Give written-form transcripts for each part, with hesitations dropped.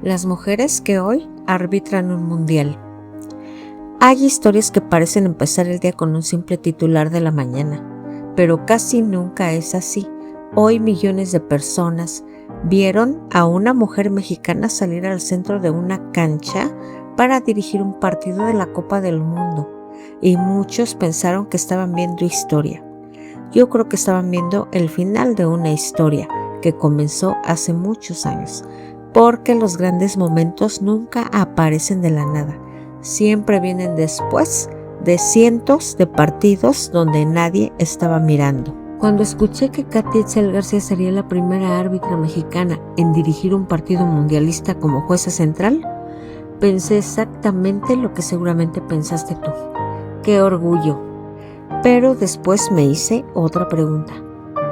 Las mujeres que hoy arbitran un mundial. Hay historias que parecen empezar el día con un simple titular de la mañana, pero casi nunca es así. Hoy millones de personas vieron a una mujer mexicana salir al centro de una cancha para dirigir un partido de la Copa del Mundo, y muchos pensaron que estaban viendo historia. Yo creo que estaban viendo el final de una historia que comenzó hace muchos años, porque los grandes momentos nunca aparecen de la nada, siempre vienen después de cientos de partidos donde nadie estaba mirando. Cuando escuché que Katia Itzel García sería la primera árbitra mexicana en dirigir un partido mundialista como jueza central, pensé exactamente lo que seguramente pensaste tú. ¡Qué orgullo! Pero después me hice otra pregunta.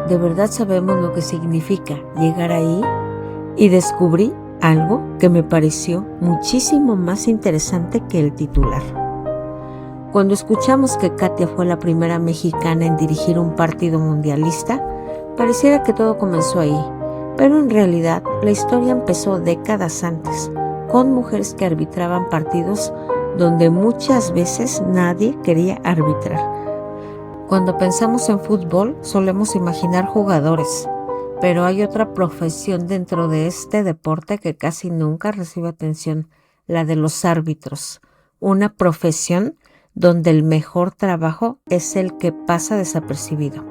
¿De verdad sabemos lo que significa llegar ahí? Y descubrí algo que me pareció muchísimo más interesante que el titular. Cuando escuchamos que Katia fue la primera mexicana en dirigir un partido mundialista, pareciera que todo comenzó ahí, pero en realidad la historia empezó décadas antes, con mujeres que arbitraban partidos donde muchas veces nadie quería arbitrar. Cuando pensamos en fútbol, solemos imaginar jugadores, pero hay otra profesión dentro de este deporte que casi nunca recibe atención, la de los árbitros. Una profesión donde el mejor trabajo es el que pasa desapercibido,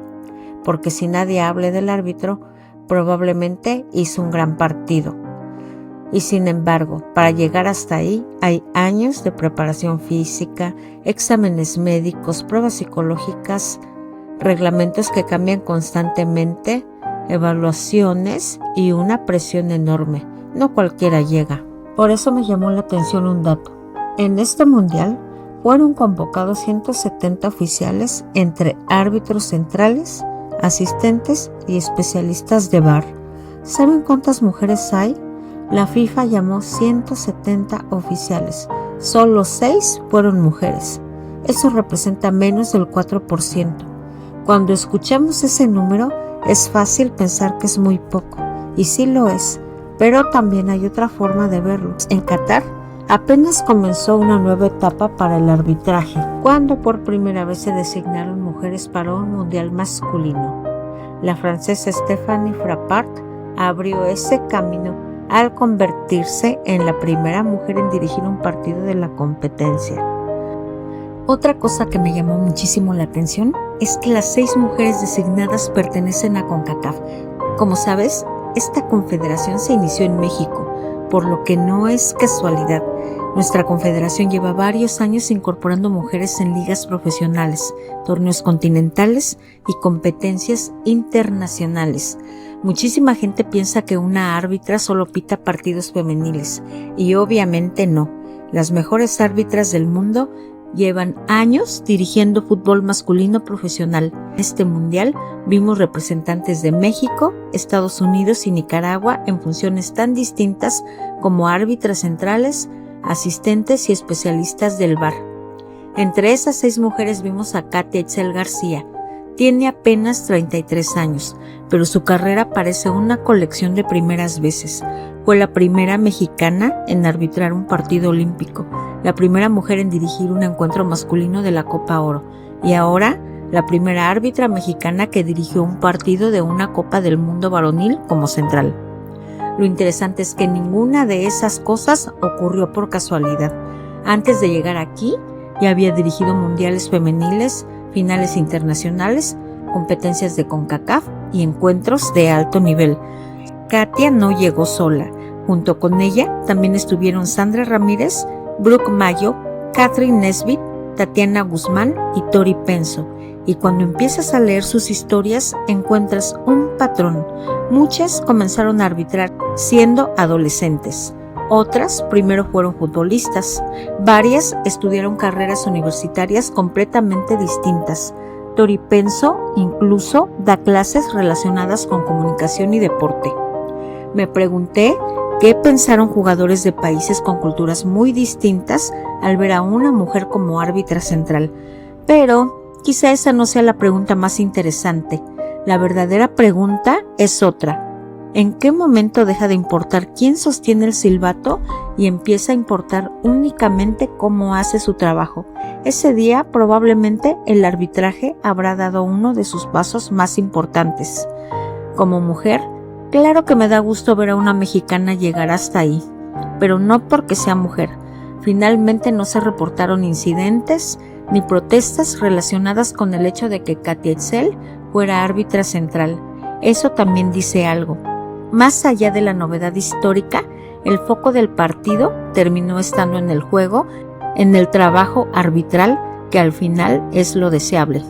porque si nadie habla del árbitro, probablemente hizo un gran partido. Y sin embargo, para llegar hasta ahí hay años de preparación física, exámenes médicos, pruebas psicológicas, reglamentos que cambian constantemente, evaluaciones y una presión enorme. No cualquiera llega. Por eso me llamó la atención un dato. En este mundial fueron convocados 170 oficiales entre árbitros centrales, asistentes y especialistas de VAR. ¿Saben cuántas mujeres hay? La FIFA llamó 170 oficiales. Solo 6 fueron mujeres. Eso representa menos del 4%. Cuando escuchamos ese número, es fácil pensar que es muy poco, y sí lo es, pero también hay otra forma de verlo. En Qatar apenas comenzó una nueva etapa para el arbitraje, cuando por primera vez se designaron mujeres para un mundial masculino. La francesa Stéphanie Frappart abrió ese camino al convertirse en la primera mujer en dirigir un partido de la competencia. Otra cosa que me llamó muchísimo la atención es que las 6 mujeres designadas pertenecen a CONCACAF. Como sabes, esta confederación se inició en México, por lo que no es casualidad. Nuestra confederación lleva varios años incorporando mujeres en ligas profesionales, torneos continentales y competencias internacionales. Muchísima gente piensa que una árbitra solo pita partidos femeniles, y obviamente no. Las mejores árbitras del mundo llevan años dirigiendo fútbol masculino profesional. En este mundial vimos representantes de México, Estados Unidos y Nicaragua en funciones tan distintas como árbitras centrales, asistentes y especialistas del VAR. Entre esas 6 mujeres vimos a Katia Itzel García. Tiene apenas 33 años, pero su carrera parece una colección de primeras veces. Fue la primera mexicana en arbitrar un partido olímpico, la primera mujer en dirigir un encuentro masculino de la Copa Oro, y ahora la primera árbitra mexicana que dirigió un partido de una Copa del Mundo varonil como central. Lo interesante es que ninguna de esas cosas ocurrió por casualidad. Antes de llegar aquí, ya había dirigido mundiales femeniles, finales internacionales, competencias de CONCACAF y encuentros de alto nivel. Katia no llegó sola. Junto con ella también estuvieron Sandra Ramírez, Brooke Mayo, Catherine Nesbitt, Tatiana Guzmán y Tori Penso. Y cuando empiezas a leer sus historias, encuentras un patrón. Muchas comenzaron a arbitrar siendo adolescentes. Otras primero fueron futbolistas. Varias estudiaron carreras universitarias completamente distintas. Tori Penso incluso da clases relacionadas con comunicación y deporte. Me pregunté qué pensaron jugadores de países con culturas muy distintas al ver a una mujer como árbitra central. Pero quizá esa no sea la pregunta más interesante. La verdadera pregunta es otra. ¿En qué momento deja de importar quién sostiene el silbato y empieza a importar únicamente cómo hace su trabajo? Ese día probablemente el arbitraje habrá dado uno de sus pasos más importantes. Como mujer, claro que me da gusto ver a una mexicana llegar hasta ahí, pero no porque sea mujer. Finalmente no se reportaron incidentes ni protestas relacionadas con el hecho de que Katia Etzel fuera árbitra central. Eso también dice algo. Más allá de la novedad histórica, el foco del partido terminó estando en el juego, en el trabajo arbitral, que al final es lo deseable.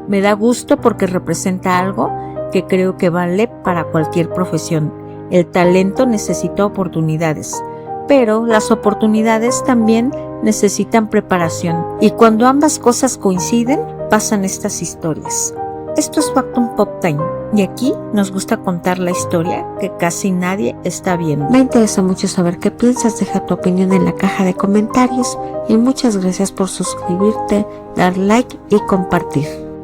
Me da gusto porque representa algo que creo que vale para cualquier profesión. El talento necesita oportunidades, pero las oportunidades también necesitan preparación, y cuando ambas cosas coinciden, pasan estas historias. Esto es Factum Pop Time, y aquí nos gusta contar la historia que casi nadie está viendo. Me interesa mucho saber qué piensas, deja tu opinión en la caja de comentarios, y muchas gracias por suscribirte, dar like y compartir.